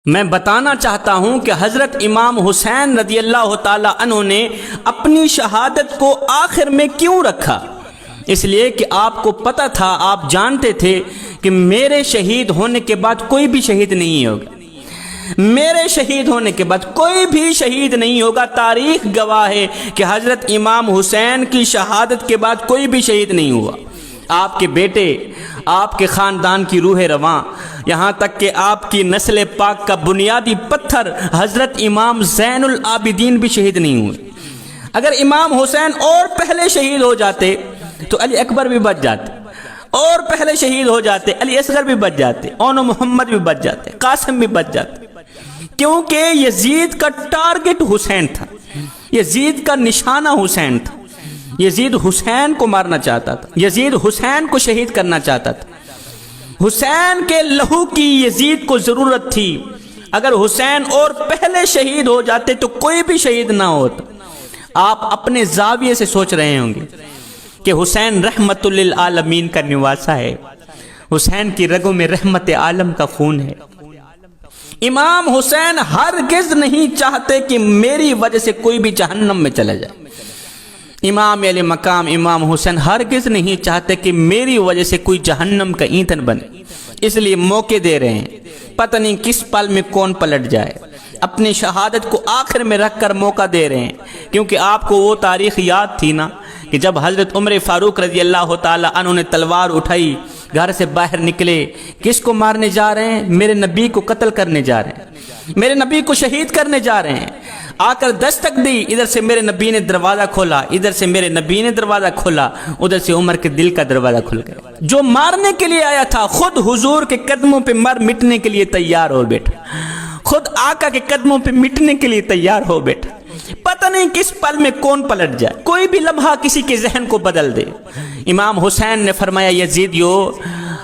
میں بتانا چاہتا ہوں کہ حضرت امام حسین رضی اللہ تعالی عنہ نے اپنی شہادت کو آخر میں کیوں رکھا؟ اس لیے کہ آپ کو پتہ تھا، آپ جانتے تھے کہ میرے شہید ہونے کے بعد کوئی بھی شہید نہیں ہوگا، میرے شہید ہونے کے بعد کوئی بھی شہید نہیں ہوگا۔ تاریخ گواہ ہے کہ حضرت امام حسین کی شہادت کے بعد کوئی بھی شہید نہیں ہوا۔ آپ کے بیٹے، آپ کے خاندان کی روح رواں، یہاں تک کہ آپ کی نسل پاک کا بنیادی پتھر حضرت امام زین العابدین بھی شہید نہیں ہوئے۔ اگر امام حسین اور پہلے شہید ہو جاتے تو علی اکبر بھی بچ جاتے، اور پہلے شہید ہو جاتے علی اصغر بھی بچ جاتے، اون محمد بھی بچ جاتے، قاسم بھی بچ جاتے، کیونکہ یزید کا ٹارگٹ حسین تھا، یزید کا نشانہ حسین تھا۔ یزید حسین کو مارنا چاہتا تھا، یزید حسین کو شہید کرنا چاہتا تھا، حسین کے لہو کی یزید کو ضرورت تھی۔ اگر حسین اور پہلے شہید ہو جاتے تو کوئی بھی شہید نہ ہوتا۔ آپ اپنے زاویے سے سوچ رہے ہوں گے کہ حسین رحمت للعالمین کا نواسہ ہے، حسین کی رگوں میں رحمت عالم کا خون ہے۔ امام حسین ہرگز نہیں چاہتے کہ میری وجہ سے کوئی بھی جہنم میں چلا جائے۔ امام علی مقام امام حسین ہرگز نہیں چاہتے کہ میری وجہ سے کوئی جہنم کا ایندھن بنے، اس لیے موقع دے رہے ہیں، پتہ نہیں کس پل میں کون پلٹ جائے۔ اپنی شہادت کو آخر میں رکھ کر موقع دے رہے ہیں، کیونکہ آپ کو وہ تاریخ یاد تھی نا کہ جب حضرت عمر فاروق رضی اللہ تعالی عنہ نے تلوار اٹھائی، گھر سے باہر نکلے، کس کو مارنے جا رہے ہیں؟ میرے نبی کو قتل کرنے جا رہے ہیں، میرے نبی کو شہید کرنے جا رہے ہیں۔ آ کر دستک دی، ادھر سے میرے نبی نے دروازہ کھولا، ادھر سے میرے نبی نے دروازہ کھولا، ادھر سے عمر کے دل کا دروازہ کھل گیا۔ جو مارنے کے لیے آیا تھا خود حضور کے قدموں پہ مر مٹنے کے لیے تیار ہو بیٹھا، خود آقا کے قدموں پہ مٹنے کے لیے تیار ہو بیٹھا۔ پتہ نہیں کس پل میں کون پلٹ جائے، کوئی بھی لمحہ کسی کے ذہن کو بدل دے۔ امام حسین نے فرمایا، یزیدیو،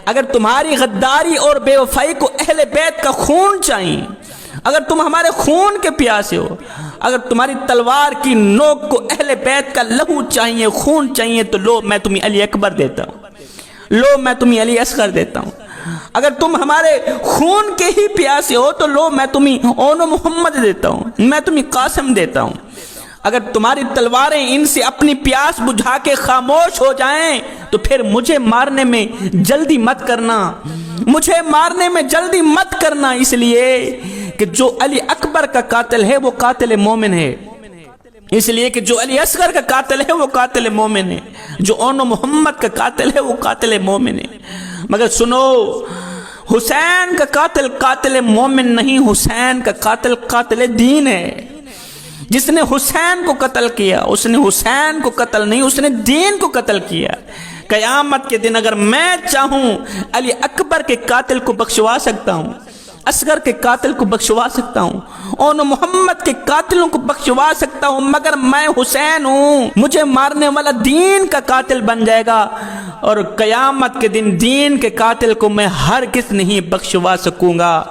اگر تمہاری غداری اور بے وفائی کو اہل بیت کا خون چاہیے، اگر تم ہمارے خون کے پیاسے ہو، اگر تمہاری تلوار کی نوک کو اہل بیت کا لہو چاہیے، خون چاہیے، تو لو میں تمہیں علی اکبر دیتا ہوں، لو میں تمہیں علی اصغر دیتا ہوں۔ اگر تم ہمارے خون کے ہی پیاسے ہو تو لو میں تمہیں اون محمد دیتا ہوں، میں تمہیں قاسم دیتا ہوں۔ اگر تمہاری تلواریں ان سے اپنی پیاس بجھا کے خاموش ہو جائیں تو پھر مجھے مارنے میں جلدی مت کرنا، مجھے مارنے میں جلدی مت کرنا، اس لیے کہ جو علی اکبر کا قاتل ہے وہ قاتل مومن ہے، اس لیے کہ جو علی اصغر کا قاتل ہے وہ قاتل مومن ہے، جو اون محمد کا قاتل ہے وہ قاتل مومن ہے۔ مگر سنو، حسین کا قاتل قاتل مومن نہیں، حسین کا قاتل قاتل دین ہے۔ جس نے حسین کو قتل کیا اس نے حسین کو قتل نہیں، اس نے دین کو قتل کیا۔ قیامت کے دن اگر میں چاہوں علی اکبر کے قاتل کو بخشوا سکتا ہوں، اصغر کے قاتل کو بخشوا سکتا ہوں، اون محمد کے قاتلوں کو بخشوا سکتا ہوں، مگر میں حسین ہوں، مجھے مارنے والا دین کا قاتل بن جائے گا، اور قیامت کے دن دین کے قاتل کو میں ہرگز نہیں بخشوا سکوں گا۔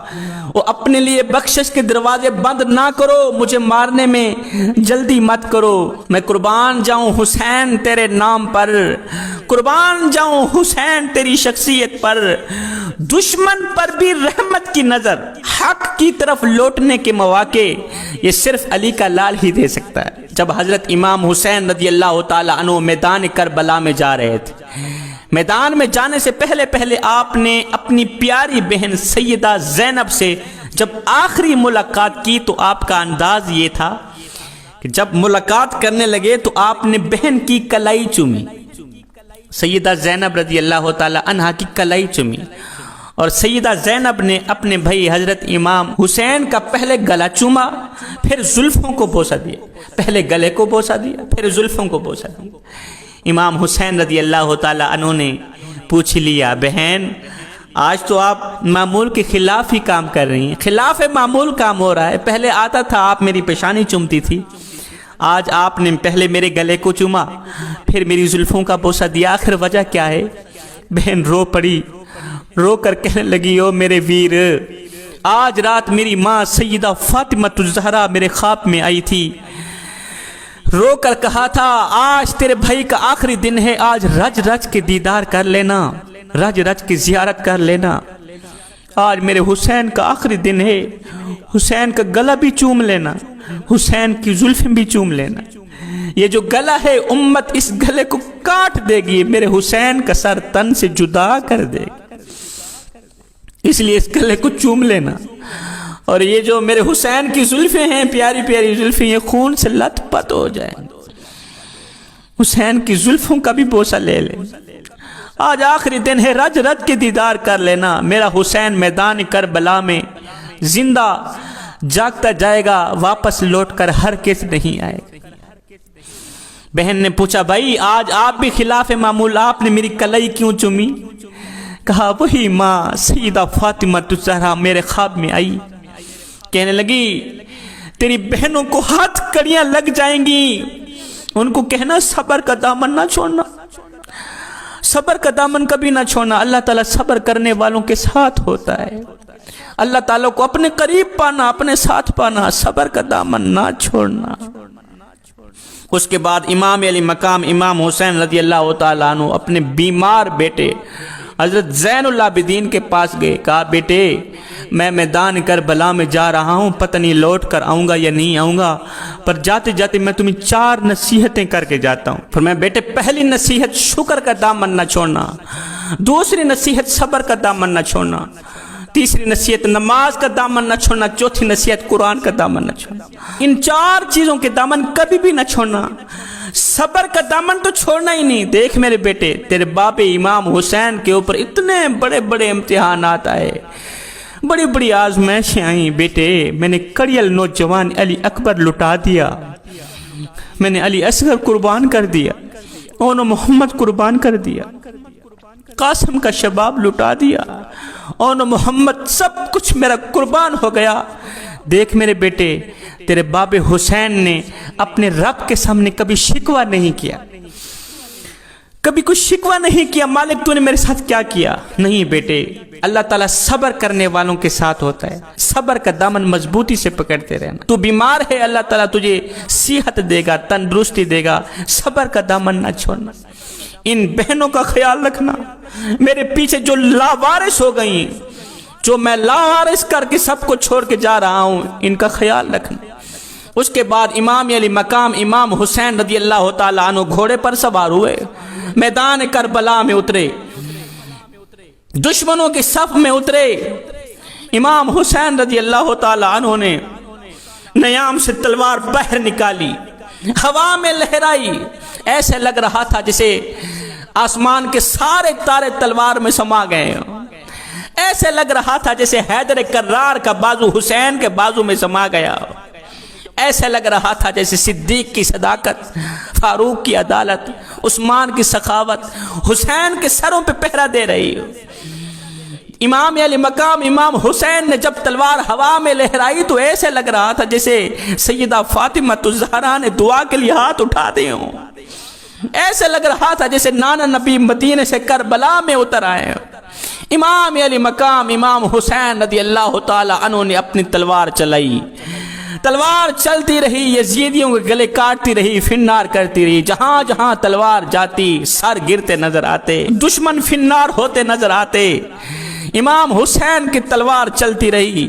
وہ اپنے لیے بخشش کے دروازے بند نہ کرو، مجھے مارنے میں جلدی مت کرو۔ میں قربان جاؤں حسین تیرے نام پر، قربان جاؤں حسین تیری شخصیت پر۔ دشمن پر بھی رحمت کی نظر، حق کی طرف لوٹنے کے مواقع یہ صرف علی کا لال ہی دے سکتا ہے۔ جب حضرت امام حسین رضی اللہ تعالی عنہ میدان کربلا میں جا رہے تھے، میدان میں جانے سے پہلے آپ نے اپنی پیاری بہن سیدہ زینب سے جب آخری ملاقات کی تو آپ کا انداز یہ تھا کہ جب ملاقات کرنے لگے تو آپ نے بہن کی کلائی چومی، سیدہ زینب رضی اللہ تعالی عنہا کی کلائی چومی، اور سیدہ زینب نے اپنے بھائی حضرت امام حسین کا پہلے گلا چوما، پھر زلفوں کو بوسہ دیا، پہلے گلے کو بوسہ دیا، پھر زلفوں کو بوسہ دیا۔ امام حسین رضی اللہ تعالی عنہ نے پوچھ لیا، بہن آج تو آپ معمول کے خلاف ہی کام کر رہی ہیں، خلاف معمول کام ہو رہا ہے۔ پہلے آتا تھا آپ میری پیشانی چومتی تھی، آج آپ نے پہلے میرے گلے کو چوما، پھر میری زلفوں کا بوسہ دیا، آخر وجہ کیا ہے؟ بہن رو پڑی، رو کر کہنے لگی، او میرے ویر، آج رات میری ماں سیدہ فاطمہ الزہرا میرے خواب میں آئی تھی، رو کر کہا تھا آج تیرے بھائی کا آخری دن ہے، آج رج رج کے دیدار کر لینا، رج رج کی زیارت کر لینا، آج میرے حسین کا آخری دن ہے، حسین کا گلا بھی چوم لینا، حسین کی زلفیں بھی چوم لینا۔ یہ جو گلا ہے امت اس گلے کو کاٹ دے گی، میرے حسین کا سر تن سے جدا کر دے گی، اس لیے اس گلے کو چوم لینا۔ اور یہ جو میرے حسین کی زلفیں ہیں، پیاری پیاری زلفیں، یہ خون سے لت پت ہو جائیں، حسین کی زلفوں کا بھی بوسہ لے لیں۔ آج آخری دن ہے، رج رج کے دیدار کر لینا، میرا حسین میدان کربلا میں زندہ جاگتا جائے گا، واپس لوٹ کر ہرگز نہیں آئے گا۔ بہن نے پوچھا بھائی آج آپ بھی خلاف معمول، آپ نے میری کلائی کیوں چومی؟ کہا وہی ماں سیدہ فاطمہ الزہرا میرے خواب میں آئی، کہنے لگی تیری بہنوں کو ہاتھ کڑیاں لگ جائیں گی، ان کو کہنا صبر کا دامن نہ چھوڑنا، صبر کا دامن کبھی نہ چھوڑنا، اللہ تعالیٰ صبر کرنے والوں کے ساتھ ہوتا ہے، اللہ تعالیٰ کو اپنے قریب پانا، اپنے ساتھ پانا، صبر کا دامن نہ چھوڑنا۔ اس کے بعد امام علی مقام امام حسین رضی اللہ تعالیٰ عنہ اپنے بیمار بیٹے حضرت زین العابدین کے پاس گئے، کہا بیٹے میں میدان کربلا میں جا رہا ہوں، پتہ نہیں لوٹ کر آؤں گا یا نہیں آؤں گا، پر جاتے جاتے میں تمہیں 4 نصیحتیں کر کے جاتا ہوں۔ فرمایا بیٹے پہلی نصیحت شکر کا دامن نہ چھوڑنا، دوسری نصیحت صبر کا دامن نہ چھوڑنا، تیسری نصیحت نماز کا دامن نہ چھوڑنا، چوتھی نصیحت قرآن کا دامن نہ چھوڑنا۔ ان 4 چیزوں کے دامن کبھی بھی نہ چھوڑنا، صبر کا دامن تو چھوڑنا ہی نہیں۔ دیکھ میرے بیٹے تیرے باپ امام حسین کے اوپر اتنے بڑے بڑے امتحانات آئے، بڑی بڑی آزمائشیں آئیں، بیٹے میں نے کڑیل نوجوان علی اکبر لٹا دیا، میں نے علی اصغر قربان کر دیا، اون محمد قربان کر دیا، قاسم کا شباب لٹا دیا، اون محمد سب کچھ میرا قربان ہو گیا۔ دیکھ میرے بیٹے تیرے باب حسین نے اپنے رب کے سامنے کبھی شکوہ نہیں کیا، کبھی کچھ شکوہ نہیں کیا مالک تو نے میرے ساتھ کیا کیا، نہیں بیٹے اللہ تعالیٰ صبر کرنے والوں کے ساتھ ہوتا ہے، صبر کا دامن مضبوطی سے پکڑتے رہنا۔ تو بیمار ہے اللہ تعالیٰ تجھے صحت دے گا، تندرستی دے گا، صبر کا دامن نہ چھوڑنا۔ ان بہنوں کا خیال رکھنا، میرے پیچھے جو لاوارث ہو گئیں، جو میں لاوارث کر کے سب کو چھوڑ کے جا رہا ہوں، ان کا خیال رکھنا۔ اس کے بعد امام علی مقام امام حسین رضی اللہ تعالیٰ عنہ گھوڑے پر سوار ہوئے، میدان کربلا میں اترے، دشمنوں کے صف میں اترے۔ امام حسین رضی اللہ تعالیٰ عنہ نے نیام سے تلوار باہر نکالی، ہوا میں لہرائی، ایسے لگ رہا تھا جسے آسمان کے سارے تارے تلوار میں سما گئے، ایسے لگ رہا تھا جیسے حیدر کرار کا بازو حسین کے بازو میں سما گیا، ایسے لگ رہا تھا جیسے صدیق کی صداقت، فاروق کی عدالت، عثمان کی سخاوت حسین کے سروں پہ پہرا دے رہی ہو۔ امام علی مقام امام حسین نے جب تلوار ہوا میں لہرائی تو ایسے لگ رہا تھا جیسے سیدہ فاطمہ الزہرا نے دعا کے لیے ہاتھ اٹھا دے ہوں، ایسے لگ رہا تھا جیسے نانا نبی مدینے سے کربلا میں اتر آئے۔ امام علی مقام امام حسین رضی اللہ تعالی عنہ نے اپنی تلوار چلائی، تلوار چلتی رہی، یزیدیوں کے گلے کاٹتی رہی، فنار کرتی رہی، جہاں جہاں تلوار جاتی سر گرتے نظر آتے، دشمن فنار ہوتے نظر آتے۔ امام حسین کی تلوار چلتی رہی،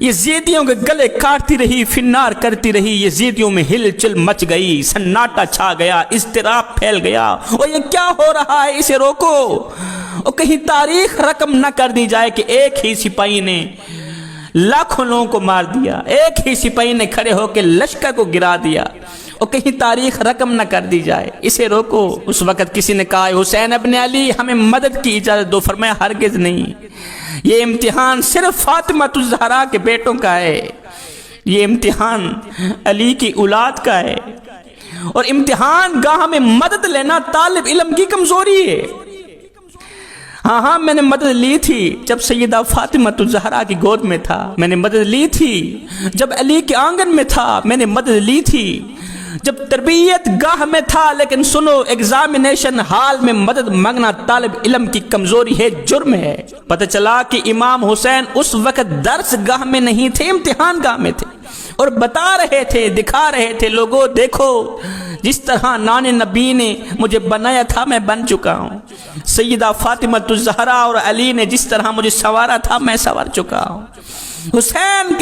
یزیدیوں کے گلے کاٹتی رہی، فنار کرتی رہی، یزیدیوں میں ہل چل مچ گئی، سناٹا چھا گیا، اضطراب پھیل گیا۔ اور یہ کیا ہو رہا ہے، اسے روکو، اور کہیں تاریخ رقم نہ کر دی جائے کہ ایک ہی سپاہی نے لاکھوں لوگوں کو مار دیا، ایک ہی سپاہی نے کھڑے ہو کے لشکر کو گرا دیا، اور کہیں تاریخ رقم نہ کر دی جائے، اسے روکو۔ اس وقت کسی نے کہا حسین ابن علی ہمیں مدد کی اجازت دو، فرمایا ہرگز نہیں، یہ امتحان صرف فاطمہ الزہرا کے بیٹوں کا ہے، یہ امتحان علی کی اولاد کا ہے، اور امتحان گاہ میں مدد لینا طالب علم کی کمزوری ہے۔ ہاں میں نے مدد لی تھی جب سیدہ فاطمہ الزہرا کی گود میں تھا، میں نے مدد لی تھی جب علی کے آنگن میں تھا، میں نے مدد لی تھی جب تربیت گاہ میں تھا، لیکن سنو ایگزامینیشن ہال میں مدد مانگنا طالب علم کی کمزوری ہے، جرم ہے۔ پتہ چلا کہ امام حسین اس وقت درس گاہ میں نہیں تھے، امتحان گاہ میں تھے، اور بتا رہے تھے، دکھا رہے تھے، لوگوں دیکھو جس طرح نان نبی نے مجھے بنایا تھا میں بن چکا ہوں، سیدہ فاطمہ الزہرا اور علی نے جس طرح مجھے سنوارا تھا میں سنور چکا ہوں۔ حسین